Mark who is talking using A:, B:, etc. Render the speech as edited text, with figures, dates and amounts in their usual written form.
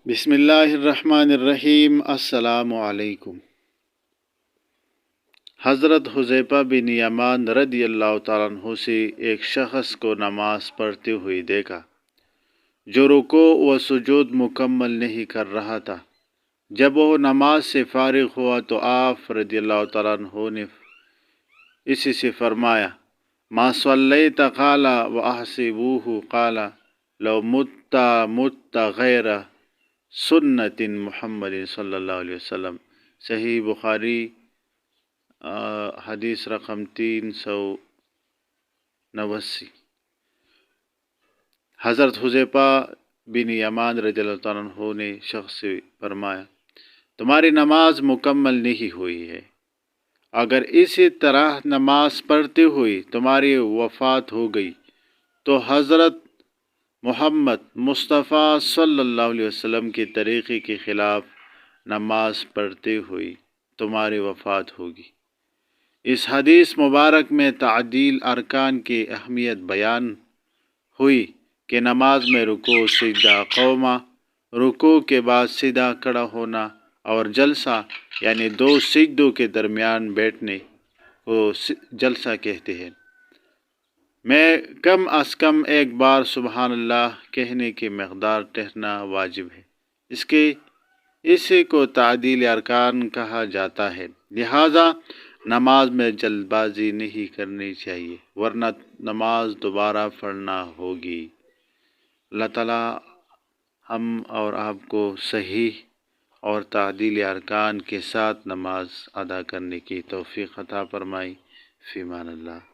A: بسم اللہ الرحمن الرحیم۔ السلام علیکم۔ حضرت حذیفہ بن یمان رضی اللہ تعالیٰ عنہ سے ایک شخص کو نماز پڑھتے ہوئے دیکھا جو رکوع و سجود مکمل نہیں کر رہا تھا۔ جب وہ نماز سے فارغ ہوا تو آپ رضی اللہ تعالیٰ عنہ نے اسی سے فرمایا: ما صلیت قال واحسبوہ قال لو مت غیر سنت محمد صلی اللہ علیہ وسلم۔ صحیح بخاری حدیث رقم 389۔ حضرت حذیفہ بن یمان رضی اللہ تعالیٰ عنہ نے شخص سے فرمایا: تمہاری نماز مکمل نہیں ہوئی ہے۔ اگر اسی طرح نماز پڑھتے ہوئے تمہاری وفات ہو گئی تو حضرت محمد مصطفیٰ صلی اللہ علیہ وسلم کے طریقے کے خلاف نماز پڑھتے ہوئے تمہاری وفات ہوگی۔ اس حدیث مبارک میں تعدیل ارکان کی اہمیت بیان ہوئی کہ نماز میں رکوع، سجدہ، قومہ، رکوع کے بعد سیدھا کھڑا ہونا اور جلسہ یعنی دو سجدوں کے درمیان بیٹھنے کو جلسہ کہتے ہیں، میں کم از کم ایک بار سبحان اللہ کہنے کی مقدار ٹھہرنا واجب ہے۔ اسی کو تعدیل ارکان کہا جاتا ہے۔ لہٰذا نماز میں جلد بازی نہیں کرنی چاہیے ورنہ نماز دوبارہ پڑھنا ہوگی۔ اللہ تعالیٰ ہم اور آپ کو صحیح اور تعدیل ارکان کے ساتھ نماز ادا کرنے کی توفیق عطا فرمائے۔ فی امان اللہ۔